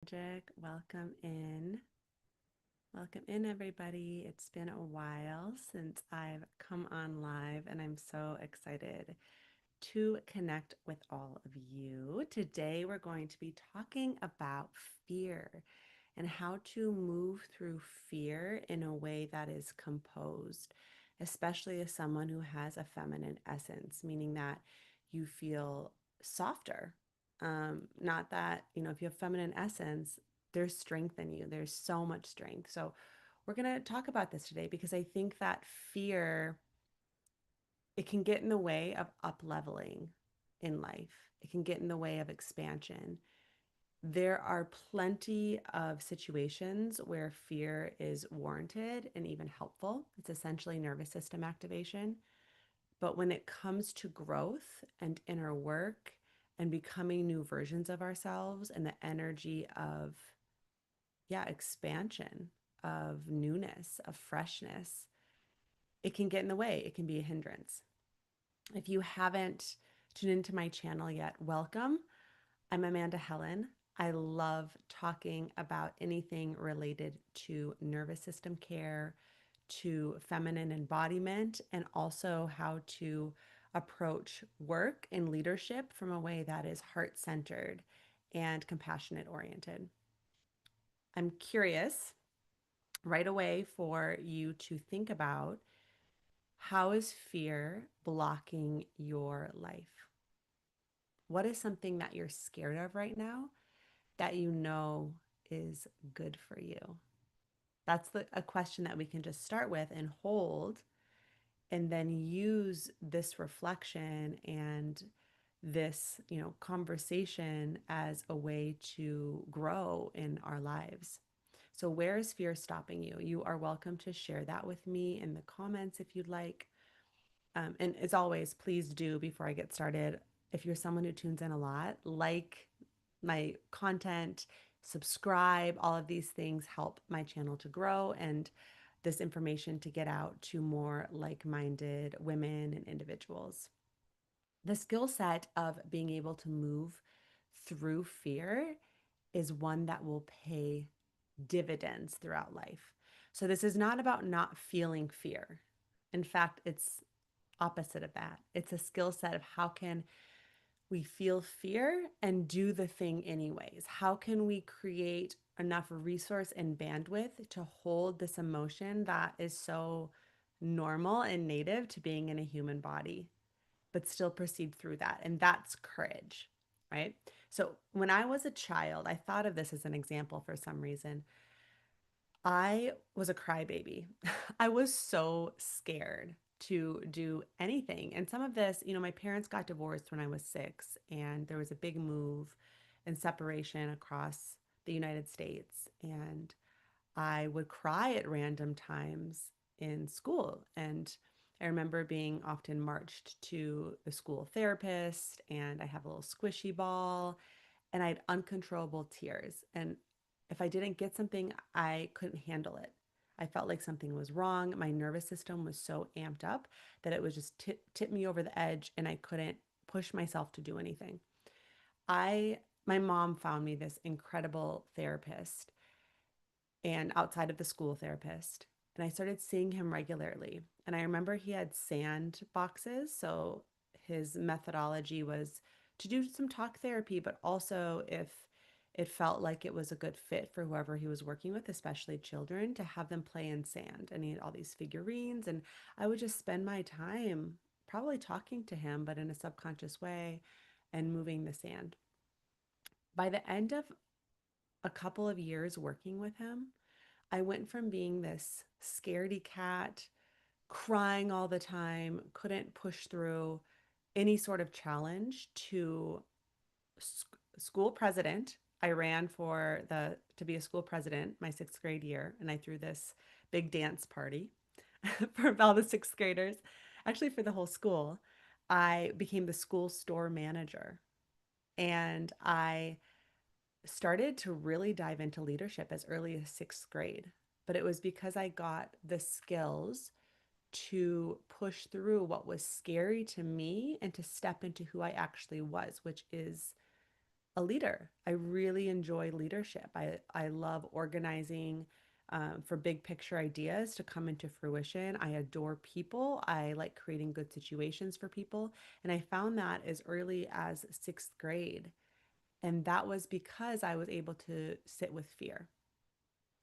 Magic. Welcome in. Welcome in, everybody. It's been a while since I've come on live, and I'm so excited to connect with all of you. Today, we're going to be talking about fear and how to move through fear in a way that is composed, especially as someone who has a feminine essence, meaning that you feel softer. Not that, if you have feminine essence, there's strength in you, there's so much strength. So, we're going to talk about this today because I think that fear, it can get in the way of up leveling in life. It can get in the way of expansion. There are plenty of situations where fear is warranted and even helpful. It's essentially nervous system activation. But when it comes to growth and inner work and becoming new versions of ourselves and the energy of, expansion, of newness, of freshness, it can get in the way. It can be a hindrance. If you haven't tuned into my channel yet, welcome. I'm Amanda Helen. I love talking about anything related to nervous system care, to feminine embodiment, and also how to approach work and leadership from a way that is heart centered and compassionate oriented. I'm curious right away for you to think about, how is fear blocking your life? What is something that you're scared of right now that you know is good for you? That's a question that we can just start with and hold, and then use this reflection and this, conversation as a way to grow in our lives. So, where is fear stopping you? You are welcome to share that with me in the comments if you'd like. And as always, please do, before I get started, if you're someone who tunes in a lot, like my content, subscribe. All of these things help my channel to grow and this information to get out to more like minded women and individuals. The skill set of being able to move through fear is one that will pay dividends throughout life. So, this is not about not feeling fear. In fact, it's opposite of that. It's a skill set of how can we feel fear and do the thing anyways? How can we create enough resource and bandwidth to hold this emotion that is so normal and native to being in a human body, but still proceed through that? And that's courage, right? So when I was a child, I thought of this as an example for some reason. I was a crybaby. I was so scared to do anything. And some of this, my parents got divorced when I was 6, and there was a big move and separation across the United States. And I would cry at random times in school. And I remember being often marched to the school therapist, and I have a little squishy ball, and I had uncontrollable tears. And if I didn't get something, I couldn't handle it. I felt like something was wrong. My nervous system was so amped up that it was just tip me over the edge, and I couldn't push myself to do anything. My mom found me this incredible therapist, and outside of the school therapist, and I started seeing him regularly. And I remember he had sand boxes, so his methodology was to do some talk therapy, but also if it felt like it was a good fit for whoever he was working with, especially children, to have them play in sand. And he had all these figurines, and I would just spend my time probably talking to him, but in a subconscious way, and moving the sand. By the end of a couple of years working with him, I went from being this scaredy cat, crying all the time, couldn't push through any sort of challenge, to school president. I ran for the to be a school president my 6th grade year, and I threw this big dance party for all the 6th graders. Actually, for the whole school. I became the school store manager, and I started to really dive into leadership as early as 6th grade. But it was because I got the skills to push through what was scary to me and to step into who I actually was, which is a leader. I really enjoy leadership. I love organizing for big picture ideas to come into fruition. I adore people. I like creating good situations for people. And I found that as early as sixth grade. And that was because I was able to sit with fear.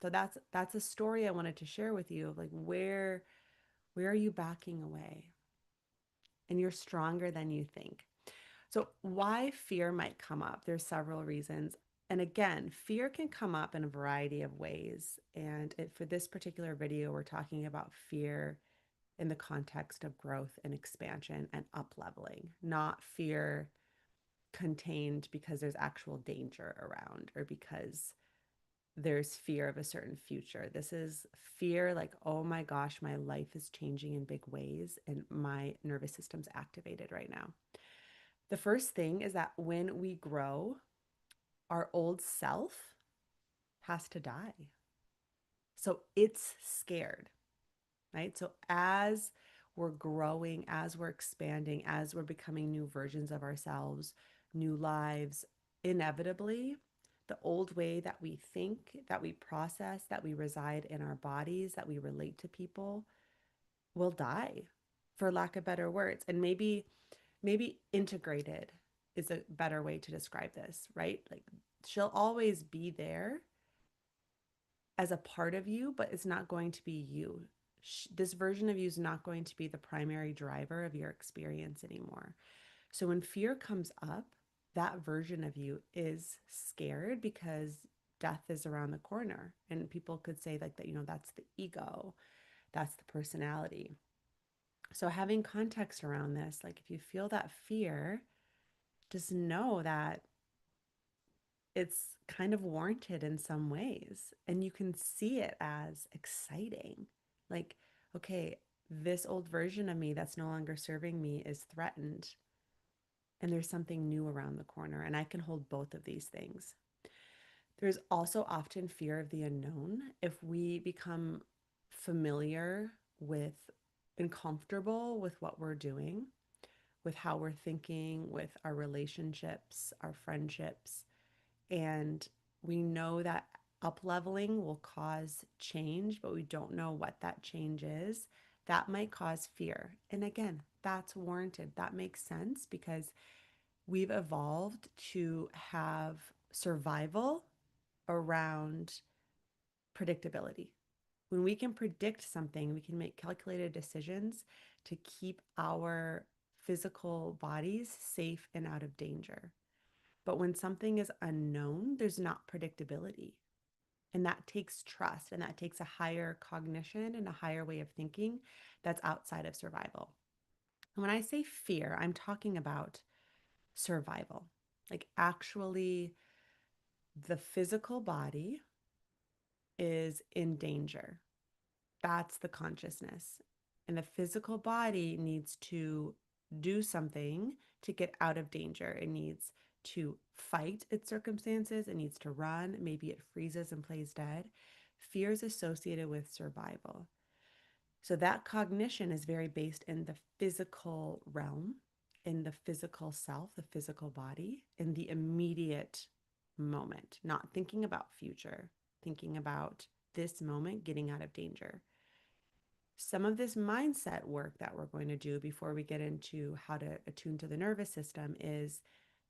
So that's a story I wanted to share with you of like where are you backing away? And you're stronger than you think. So, why fear might come up? There's several reasons. And again, fear can come up in a variety of ways. And for this particular video, we're talking about fear in the context of growth and expansion and up leveling, not fear contained because there's actual danger around or because there's fear of a certain future. This is fear like, oh my gosh, my life is changing in big ways and my nervous system's activated right now. The first thing is that when we grow, our old self has to die. So it's scared, right? So as we're growing, as we're expanding, as we're becoming new versions of ourselves, new lives, inevitably, the old way that we think, that we process, that we reside in our bodies, that we relate to people will die, for lack of better words. And maybe integrated is a better way to describe this, right? Like she'll always be there as a part of you, but it's not going to be you. This version of you is not going to be the primary driver of your experience anymore. So when fear comes up, that version of you is scared because death is around the corner. And people could say like that, that's the ego, that's the personality. So having context around this, like if you feel that fear, just know that it's kind of warranted in some ways. And you can see it as exciting. Like, okay, this old version of me that's no longer serving me is threatened. And there's something new around the corner. And I can hold both of these things. There's also often fear of the unknown. If we become familiar with and comfortable with what we're doing, with how we're thinking, with our relationships, our friendships, and we know that up leveling will cause change, but we don't know what that change is, that might cause fear. And again, that's warranted. That makes sense because we've evolved to have survival around predictability. When we can predict something, we can make calculated decisions to keep our physical bodies safe and out of danger. But when something is unknown, there's not predictability. And that takes trust and that takes a higher cognition and a higher way of thinking that's outside of survival. And when I say fear, I'm talking about survival, like actually the physical body is in danger. That's the consciousness. And the physical body needs to do something to get out of danger. It needs to fight its circumstances. It needs to run. Maybe it freezes and plays dead. Fear is associated with survival. So that cognition is very based in the physical realm, in the physical self, the physical body, in the immediate moment, not thinking about future, thinking about this moment, getting out of danger. Some of this mindset work that we're going to do before we get into how to attune to the nervous system is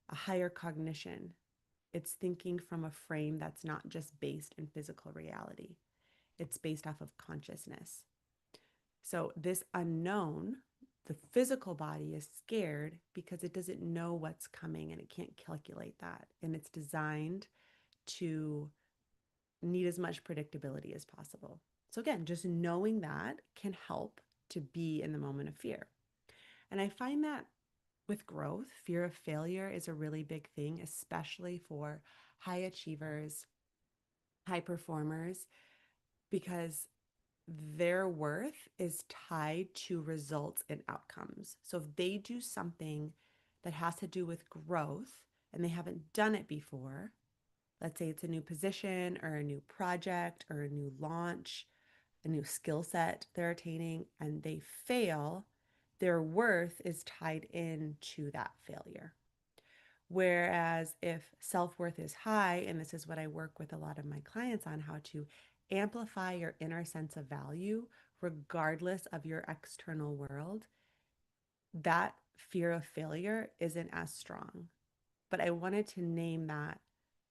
a higher cognition. It's thinking from a frame that's not just based in physical reality, it's based off of consciousness. So, this unknown, the physical body is scared because it doesn't know what's coming and it can't calculate that. And it's designed to need as much predictability as possible. So, again, just knowing that can help to be in the moment of fear. And I find that with growth, fear of failure is a really big thing, especially for high achievers, high performers, because their worth is tied to results and outcomes. So if they do something that has to do with growth and they haven't done it before, let's say it's a new position or a new project or a new launch, a new skill set they're attaining, and they fail, their worth is tied into that failure. Whereas if self worth is high, and this is what I work with a lot of my clients on, how to amplify your inner sense of value, regardless of your external world, that fear of failure isn't as strong. But I wanted to name that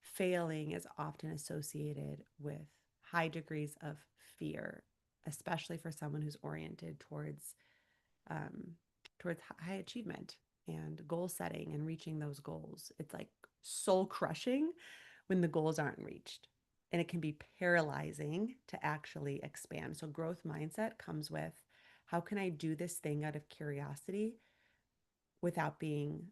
failing is often associated with high degrees of fear, especially for someone who's oriented um, towards high achievement and goal setting and reaching those goals. It's like soul crushing when the goals aren't reached. And it can be paralyzing to actually expand. So, growth mindset comes with how can I do this thing out of curiosity without being,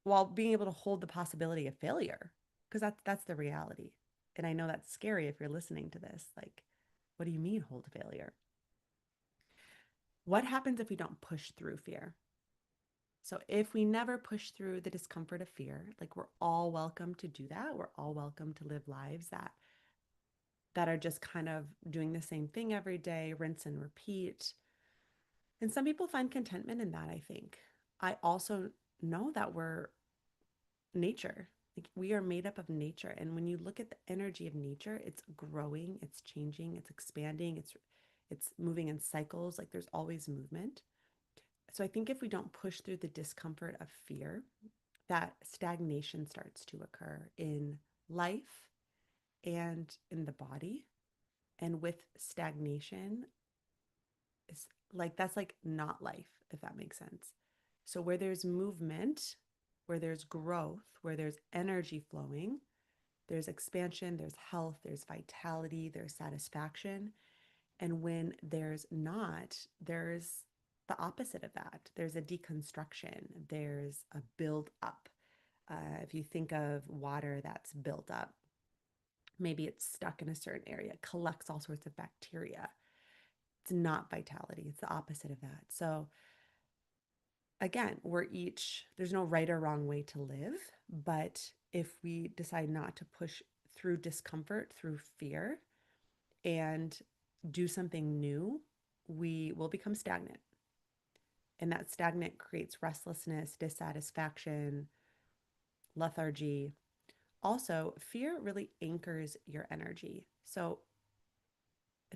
while being able to hold the possibility of failure? Because that's the reality. And I know that's scary if you're listening to this. Like, what do you mean hold failure? What happens if we don't push through fear? So if we never push through the discomfort of fear, like we're all welcome to do that. We're all welcome to live lives that are just kind of doing the same thing every day, rinse and repeat. And some people find contentment in that, I think. I also know that we're nature. Like we are made up of nature. And when you look at the energy of nature, it's growing, it's changing, it's expanding, it's moving in cycles. Like there's always movement. So I think if we don't push through the discomfort of fear, that stagnation starts to occur in life and in the body. And with stagnation, it's like that's like not life, if that makes sense. So where there's movement, where there's growth, where there's energy flowing, there's expansion, there's health, there's vitality, there's satisfaction. And when there's not, there's the opposite of that. There's a deconstruction, there's a build up. If you think of water that's built up, maybe it's stuck in a certain area, collects all sorts of bacteria. It's not vitality, it's the opposite of that. So, again, there's no right or wrong way to live, but if we decide not to push through discomfort, through fear, and do something new, we will become stagnant. And that stagnant creates restlessness, dissatisfaction, lethargy. Also, fear really anchors your energy. So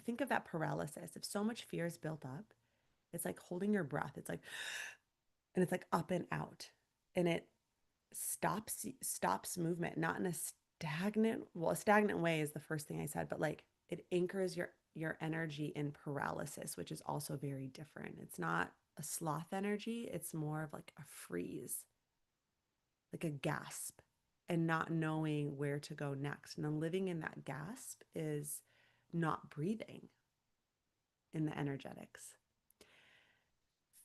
think of that paralysis. If so much fear is built up, it's like holding your breath. And it's like up and out. And it stops movement, not in a stagnant way is the first thing I said, but like it anchors your energy in paralysis, which is also very different. It's not a sloth energy, it's more of like a freeze, like a gasp, and not knowing where to go next. And then living in that gasp is not breathing in the energetics.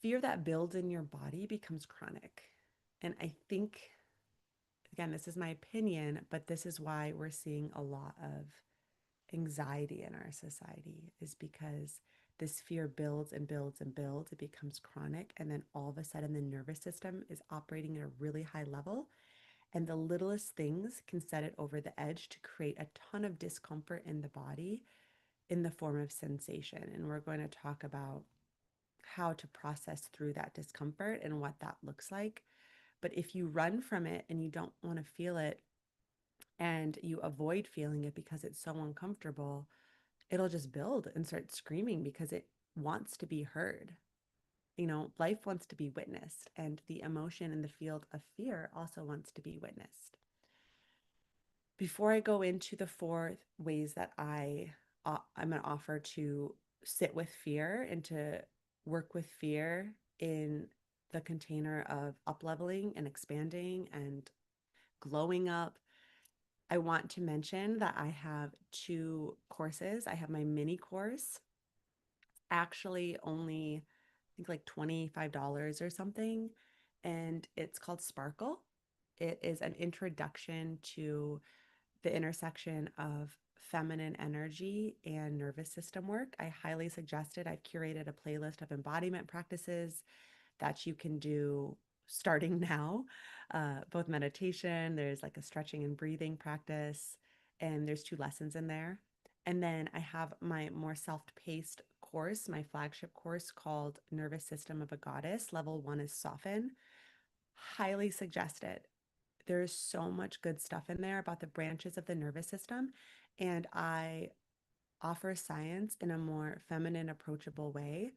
Fear that builds in your body becomes chronic. And I think, again, this is my opinion, but this is why we're seeing a lot of anxiety in our society, is because this fear builds and builds and builds. It becomes chronic. And then all of a sudden, the nervous system is operating at a really high level. And the littlest things can set it over the edge to create a ton of discomfort in the body in the form of sensation. And we're going to talk about how to process through that discomfort and what that looks like. But if you run from it and you don't want to feel it and you avoid feeling it because it's so uncomfortable, it'll just build and start screaming because it wants to be heard. You know, life wants to be witnessed, and the emotion in the field of fear also wants to be witnessed. Before I go into the four ways that I'm going to offer to sit with fear and to work with fear in the container of up leveling and expanding and glowing up, I want to mention that I have two courses. I have my mini course, actually only I think like $25 or something, and it's called Sparkle. It is an introduction to the intersection of feminine energy and nervous system work. I highly suggest it. I've curated a playlist of embodiment practices that you can do starting now, both meditation, there's like a stretching and breathing practice, and there's two lessons in there. And then I have my more self-paced course, my flagship course called Nervous System of a Goddess. Level 1 is Soften. Highly suggest it. There's so much good stuff in there about the branches of the nervous system. And I offer science in a more feminine, approachable way.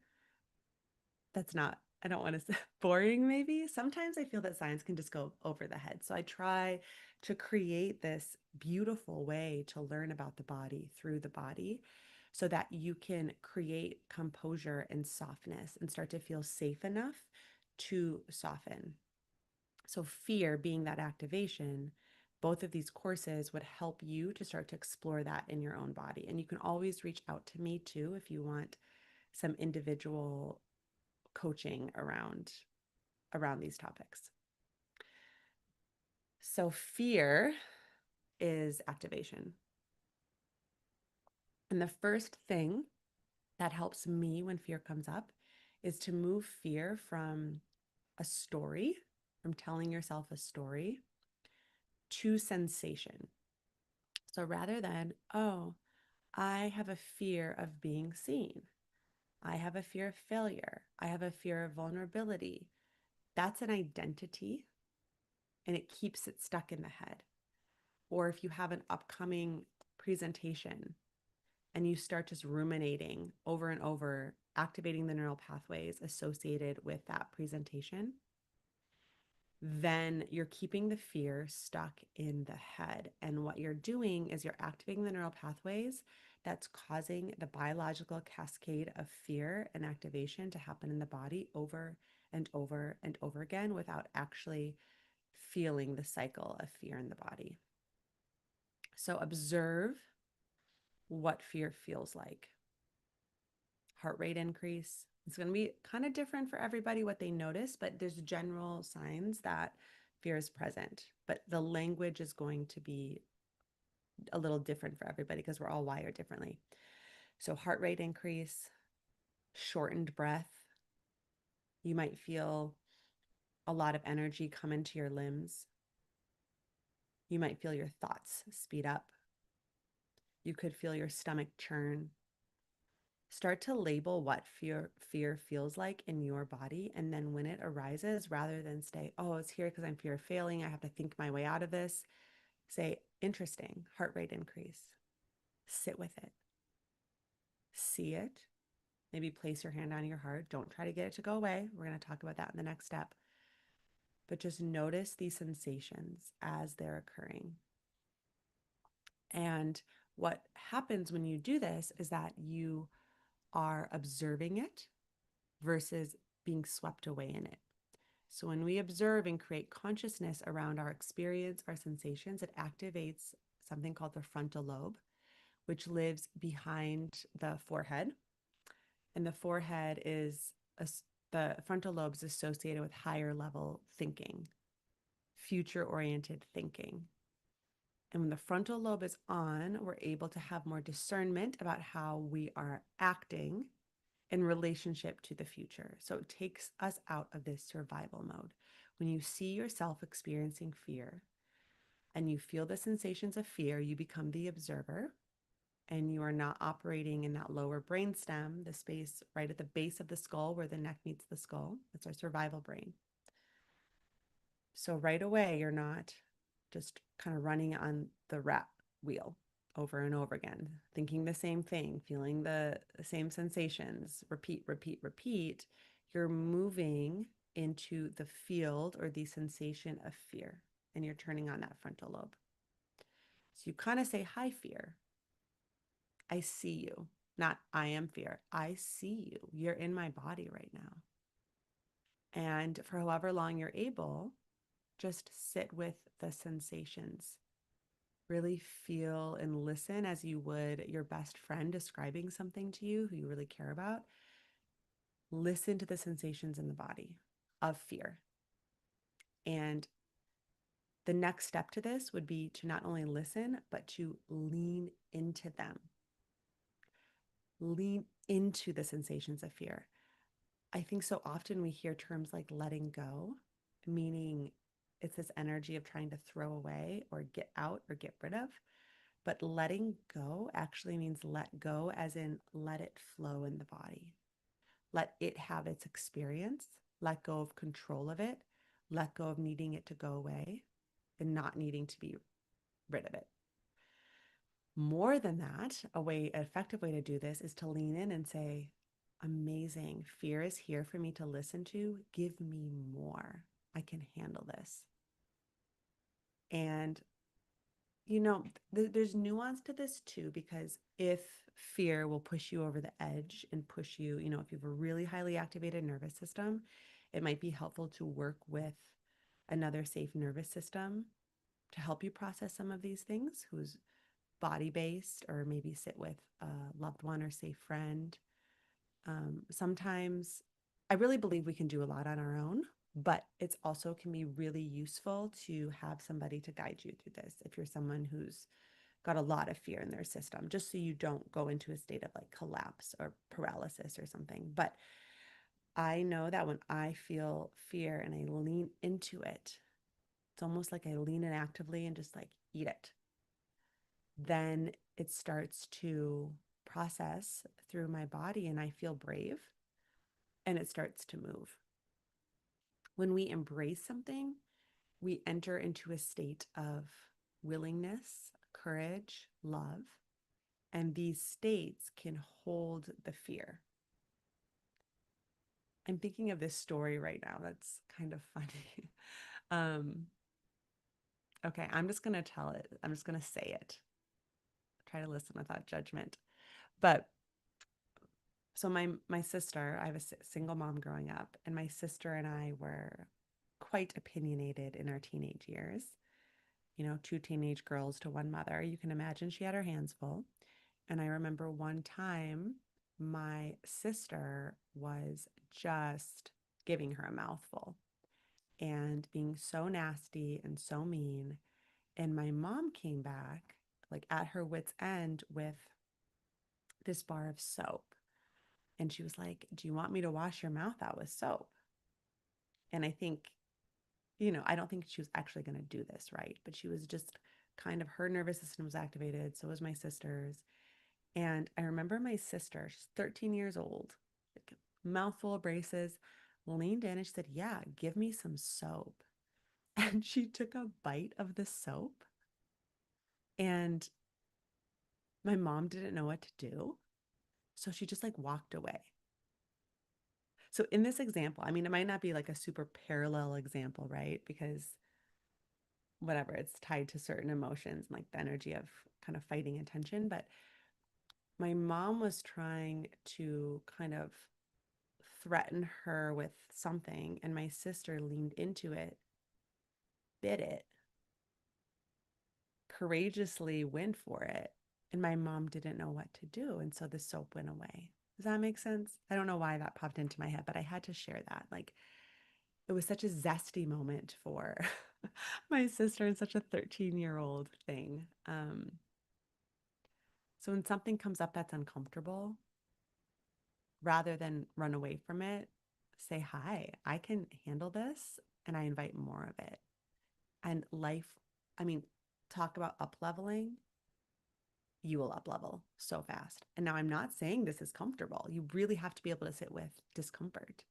That's not, I don't want to say boring, maybe. Sometimes I feel that science can just go over the head. So I try to create this beautiful way to learn about the body through the body so that you can create composure and softness and start to feel safe enough to soften. So, fear being that activation, both of these courses would help you to start to explore that in your own body. And you can always reach out to me too if you want some individual coaching around these topics. So, fear is activation. And the first thing that helps me when fear comes up is to move fear from a story, from telling yourself a story, to sensation. So rather than, oh, I have a fear of being seen, I have a fear of failure, I have a fear of vulnerability, that's an identity and it keeps it stuck in the head. Or if you have an upcoming presentation and you start just ruminating over and over, activating the neural pathways associated with that presentation, then you're keeping the fear stuck in the head. And what you're doing is you're activating the neural pathways that's causing the biological cascade of fear and activation to happen in the body over and over and over again without actually feeling the cycle of fear in the body. So observe what fear feels like. Heart rate increase. It's going to be kind of different for everybody what they notice, but there's general signs that fear is present. But the language is going to be a little different for everybody because we're all wired differently. So, heart rate increase, shortened breath. You might feel a lot of energy come into your limbs. You might feel your thoughts speed up. You could feel your stomach churn. Start to label what fear feels like in your body. And then when it arises, rather than say, oh, it's here because I'm fear of failing, I have to think my way out of this, say, interesting, heart rate increase. Sit with it. See it. Maybe place your hand on your heart. Don't try to get it to go away. We're going to talk about that in the next step. But just notice these sensations as they're occurring. And what happens when you do this is that you are observing it versus being swept away in it. So when we observe and create consciousness around our experience, our sensations, it activates something called the frontal lobe, which lives behind the forehead. And the forehead is the frontal lobe is associated with higher level thinking, future oriented thinking. And when the frontal lobe is on, we're able to have more discernment about how we are acting in relationship to the future. So it takes us out of this survival mode. When you see yourself experiencing fear and you feel the sensations of fear, you become the observer and you are not operating in that lower brain stem, the space right at the base of the skull where the neck meets the skull. That's our survival brain. So right away, you're not just kind of running on the rat wheel over and over again, thinking the same thing, feeling the same sensations, repeat, repeat, repeat. You're moving into the field or the sensation of fear, and you're turning on that frontal lobe. So you kind of say, hi, fear. I see you. Not I am fear. I see you. You're in my body right now. And for however long you're able, just sit with the sensations. Really feel and listen as you would your best friend describing something to you who you really care about. Listen to the sensations in the body of fear. And the next step to this would be to not only listen, but to lean into them. Lean into the sensations of fear. I think so often we hear terms like letting go, meaning it's this energy of trying to throw away or get out or get rid of. But letting go actually means let go, as in let it flow in the body. Let it have its experience. Let go of control of it let go of needing it to go away and not needing to be rid of it. More than that, an effective way to do this is to lean in and say, amazing, fear is here for me to listen to. Give me more. I can handle this. And, there's nuance to this too, because if fear will push you over the edge and push you, if you have a really highly activated nervous system, it might be helpful to work with another safe nervous system to help you process some of these things, who's body based, or maybe sit with a loved one or safe friend. Sometimes I really believe we can do a lot on our own, but it's also can be really useful to have somebody to guide you through this if you're someone who's got a lot of fear in their system, just so you don't go into a state of like collapse or paralysis or something. But I know that when I feel fear and I lean into it, it's almost like I lean in actively and just like eat it. Then it starts to process through my body and I feel brave and it starts to move. When we embrace something, we enter into a state of willingness, courage, love, and these states can hold the fear. I'm thinking of this story right now that's kind of funny. um, okay, I'm just going to tell it. I'm just going to say it. Try to listen without judgment. But so my sister, I was a single mom growing up, and my sister and I were quite opinionated in our teenage years. Two teenage girls to one mother. You can imagine she had her hands full. And I remember one time my sister was just giving her a mouthful and being so nasty and so mean. And my mom came back like at her wit's end with this bar of soap. And she was like, "Do you want me to wash your mouth out with soap?" And I think, I don't think she was actually going to do this, right? But she was just kind of, her nervous system was activated. So was my sister's. And I remember my sister, she's 13 years old, like, mouthful of braces, leaned in and she said, "Yeah, give me some soap." And she took a bite of the soap. And my mom didn't know what to do. So she just like walked away. So in this example, I mean, it might not be like a super parallel example, right? Because whatever, it's tied to certain emotions and like the energy of kind of fighting and tension. But my mom was trying to kind of threaten her with something, and my sister leaned into it, bit it, courageously went for it, and my mom didn't know what to do, and so the soap went away. Does that make sense? I don't know why that popped into my head, but I had to share that. Like, it was such a zesty moment for my sister and such a 13-year-old thing. So when something comes up that's uncomfortable, rather than run away from it, say, "Hi, I can handle this," and I invite more of it. And life, I mean, talk about up leveling, you will up level so fast. And now I'm not saying this is comfortable. You really have to be able to sit with discomfort.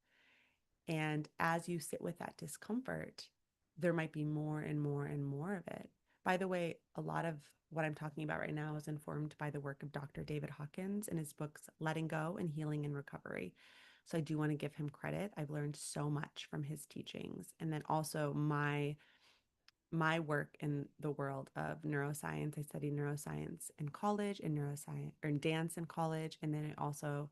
And as you sit with that discomfort, there might be more and more and more of it. By the way, a lot of what I'm talking about right now is informed by the work of Dr. David Hawkins and his books, Letting Go and Healing and Recovery. So I do want to give him credit. I've learned so much from his teachings. And then also my work in the world of neuroscience. I studied neuroscience in college, and neuroscience or in dance in college. And then I also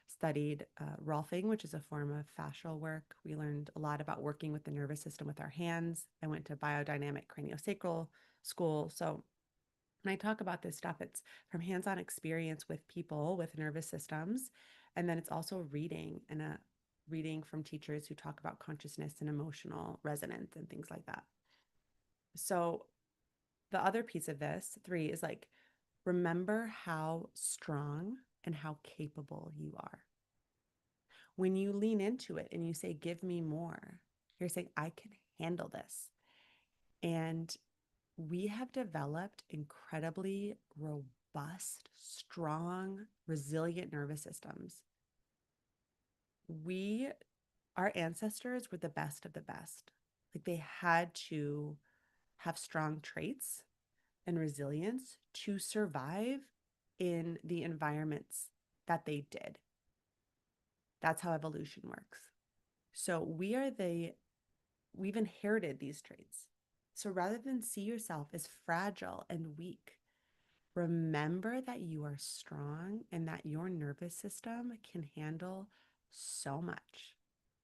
studied Rolfing, which is a form of fascial work. We learned a lot about working with the nervous system with our hands. I went to biodynamic craniosacral school. So when I talk about this stuff, it's from hands-on experience with people with nervous systems. And then it's also reading and reading from teachers who talk about consciousness and emotional resonance and things like that. So the other piece of this, 3, is like, remember how strong and how capable you are. When you lean into it and you say, "Give me more," you're saying, "I can handle this." And we have developed incredibly robust, strong, resilient nervous systems. Our ancestors were the best of the best. Like they had to have strong traits and resilience to survive in the environments that they did. That's how evolution works. So we've inherited these traits. So rather than see yourself as fragile and weak, remember that you are strong and that your nervous system can handle so much.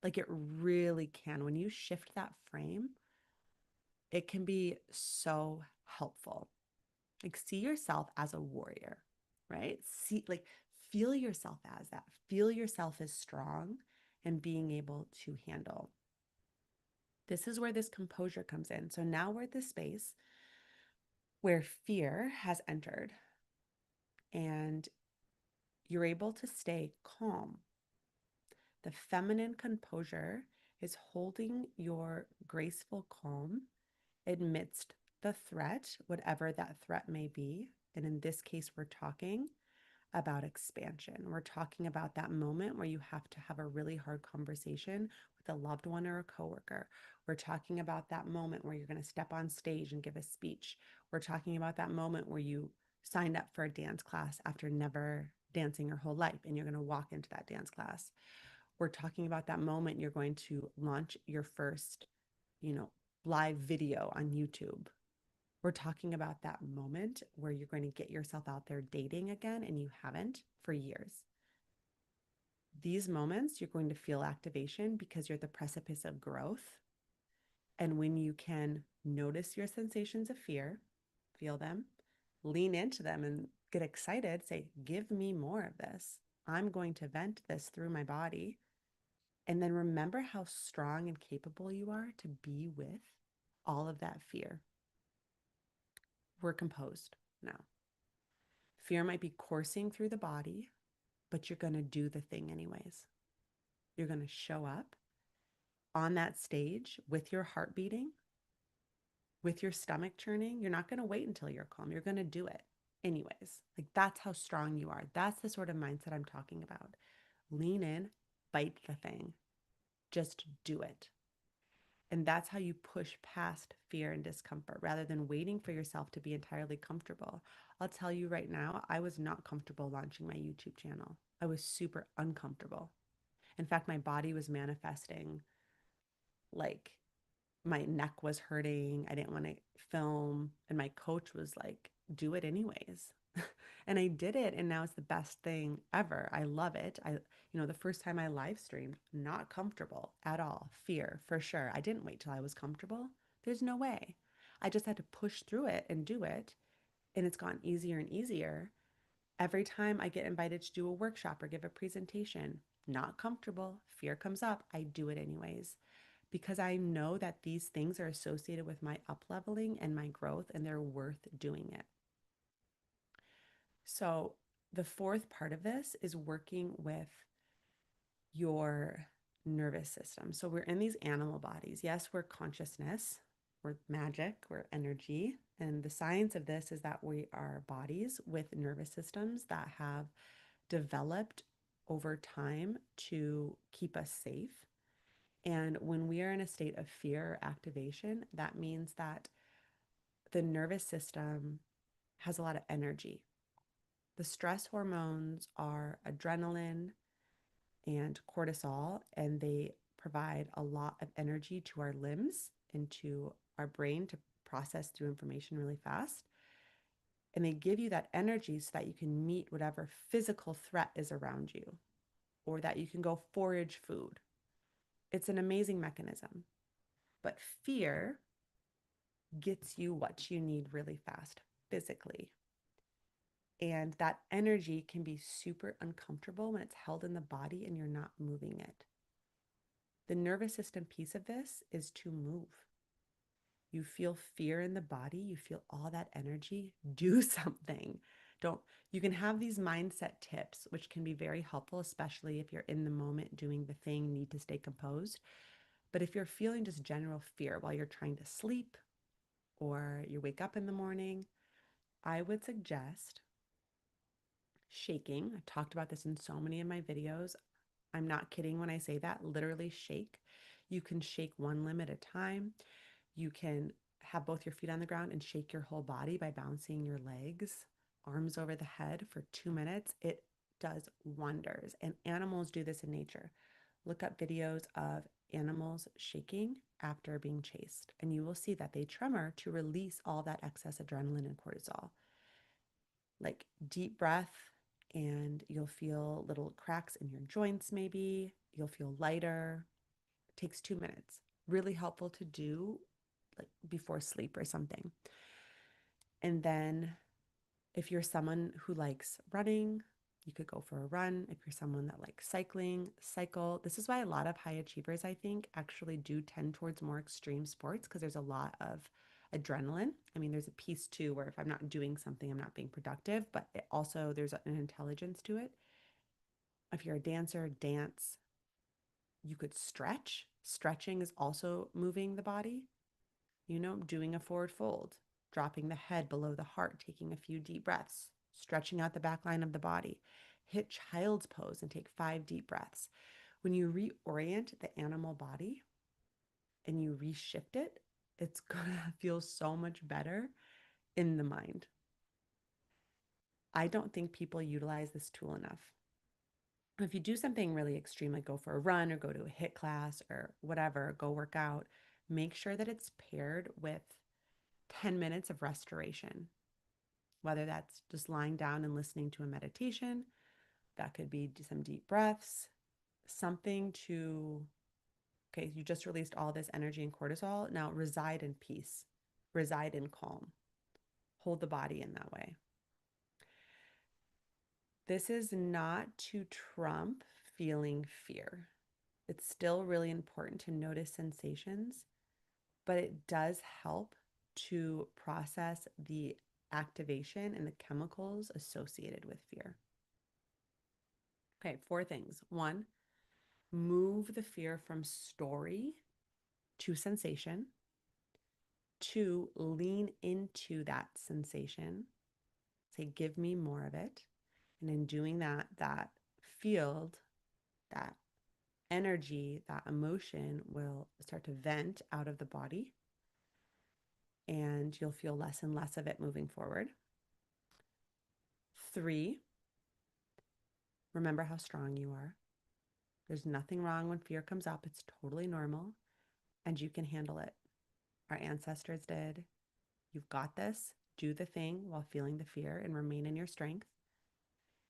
Like it really can. When you shift that frame, it can be so helpful. Like see yourself as a warrior, right? Feel yourself as that. Feel yourself as strong and being able to handle. This is where this composure comes in. So now we're at this space where fear has entered and you're able to stay calm. The feminine composure is holding your graceful calm amidst the threat, whatever that threat may be. And in this case, we're talking about expansion. We're talking about that moment where you have to have a really hard conversation with a loved one or a coworker. We're talking about that moment where you're going to step on stage and give a speech. We're talking about that moment where you signed up for a dance class after never dancing your whole life and you're going to walk into that dance class. We're talking about that moment you're going to launch your first, you know, live video on YouTube. We're talking about that moment where you're going to get yourself out there dating again and you haven't for years. These moments, you're going to feel activation because you're at the precipice of growth. And when you can notice your sensations of fear, feel them, lean into them and get excited, say, give me more of this. I'm going to vent this through my body. And then remember how strong and capable you are to be with all of that fear. We're composed now. Fear might be coursing through the body, but you're going to do the thing anyways. You're going to show up on that stage with your heart beating, with your stomach churning. You're not going to wait until you're calm. You're going to do it anyways. Like that's how strong you are. That's the sort of mindset I'm talking about. Lean in, bite the thing, just do it. And that's how you push past fear and discomfort rather than waiting for yourself to be entirely comfortable. I'll tell you right now, I was not comfortable launching my YouTube channel. I was super uncomfortable. In fact, my body was manifesting like my neck was hurting. I didn't want to film. And my coach was like, do it anyways. And I did it. And now it's the best thing ever. I love it. The first time I live streamed, not comfortable at all. Fear for sure. I didn't wait till I was comfortable. There's no way. I just had to push through it and do it. And it's gotten easier and easier. Every time I get invited to do a workshop or give a presentation, not comfortable, fear comes up, I do it anyways because I know that these things are associated with my up leveling and my growth and they're worth doing it. So, the fourth part of this is working with your nervous system. So, we're in these animal bodies. Yes, we're consciousness, we're magic, we're energy. And the science of this is that we are bodies with nervous systems that have developed over time to keep us safe. And when we are in a state of fear or activation, that means that the nervous system has a lot of energy. The stress hormones are adrenaline and cortisol, and they provide a lot of energy to our limbs and to our brain to process through information really fast. And they give you that energy so that you can meet whatever physical threat is around you or that you can go forage food. It's an amazing mechanism. But fear gets you what you need really fast physically. And that energy can be super uncomfortable when it's held in the body and you're not moving it. The nervous system piece of this is to move. You feel fear in the body, you feel all that energy, do something. You can have these mindset tips, which can be very helpful, especially if you're in the moment doing the thing, need to stay composed. But if you're feeling just general fear while you're trying to sleep or you wake up in the morning, I would suggest shaking. I've talked about this in so many of my videos. I'm not kidding when I say that. Literally shake. You can shake one limb at a time. You can have both your feet on the ground and shake your whole body by bouncing your legs, arms over the head for 2 minutes. It does wonders. And animals do this in nature. Look up videos of animals shaking after being chased, and you will see that they tremor to release all that excess adrenaline and cortisol. Like deep breath, and you'll feel little cracks in your joints, maybe. You'll feel lighter. It takes 2 minutes. Really helpful to do like before sleep or something. And then if you're someone who likes running, you could go for a run. If you're someone that likes cycling, cycle. This is why a lot of high achievers, I think, actually do tend towards more extreme sports because there's a lot of adrenaline. I mean, there's a piece too where if I'm not doing something, I'm not being productive, but it also there's an intelligence to it. If you're a dancer, dance. You could stretch. Stretching is also moving the body, doing a forward fold, dropping the head below the heart, taking a few deep breaths, stretching out the back line of the body. Hit child's pose and take 5 deep breaths. When you reorient the animal body and you reshift it, it's going to feel so much better in the mind. I don't think people utilize this tool enough. If you do something really extreme, like go for a run or go to a HIIT class or whatever, go work out, make sure that it's paired with 10 minutes of restoration, whether that's just lying down and listening to a meditation, that could be some deep breaths, something to, okay, you just released all this energy and cortisol. Now reside in peace, reside in calm, hold the body in that way. This is not to trump feeling fear. It's still really important to notice sensations, but it does help to process the activation and the chemicals associated with fear. Okay, 4 things. 1, move the fear from story to sensation. 2, lean into that sensation. Say, give me more of it. And in doing that, that field, that energy, that emotion will start to vent out of the body, and you'll feel less and less of it moving forward. 3, remember how strong you are. There's nothing wrong when fear comes up. It's totally normal, and you can handle it. Our ancestors did. You've got this. Do the thing while feeling the fear and remain in your strength.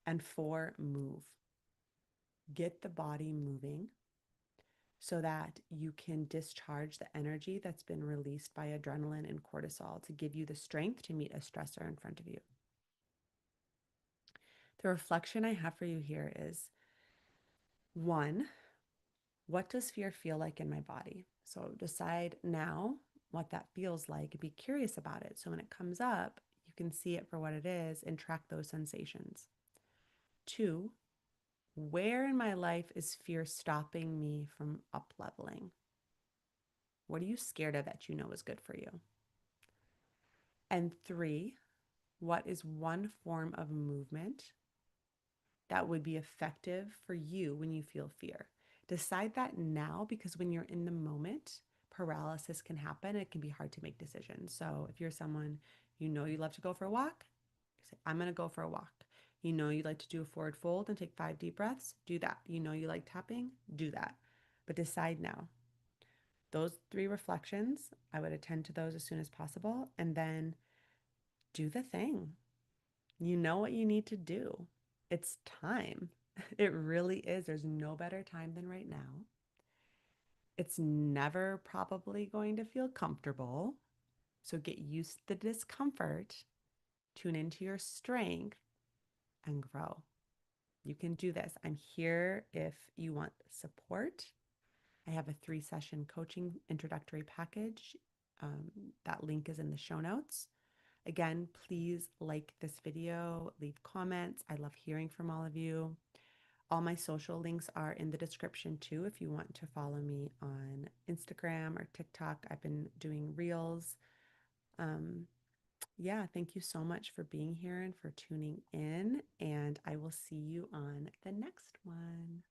And 4, move. Get the body moving so that you can discharge the energy that's been released by adrenaline and cortisol to give you the strength to meet a stressor in front of you. The reflection I have for you here is, 1, what does fear feel like in my body? So decide now what that feels like. Be curious about it. So when it comes up, you can see it for what it is and track those sensations. 2, where in my life is fear stopping me from up leveling? What are you scared of that you know is good for you? And 3, what is one form of movement that would be effective for you when you feel fear? Decide that now, because when you're in the moment, paralysis can happen. It can be hard to make decisions. So if you're someone, you love to go for a walk, say, I'm going to go for a walk. You like to do a forward fold and take 5 deep breaths, do that. You like tapping, do that. But decide now. Those 3 reflections, I would attend to those as soon as possible, and then do the thing. You know what you need to do. It's time. It really is. There's no better time than right now. It's never probably going to feel comfortable. So get used to the discomfort, tune into your strength, and grow. You can do this. I'm here if you want support. I have a 3-session coaching introductory package. That link is in the show notes. Again, please like this video, leave comments. I love hearing from all of you. All my social links are in the description too if you want to follow me on Instagram or TikTok. I've been doing reels. Yeah, thank you so much for being here and for tuning in, and I will see you on the next one.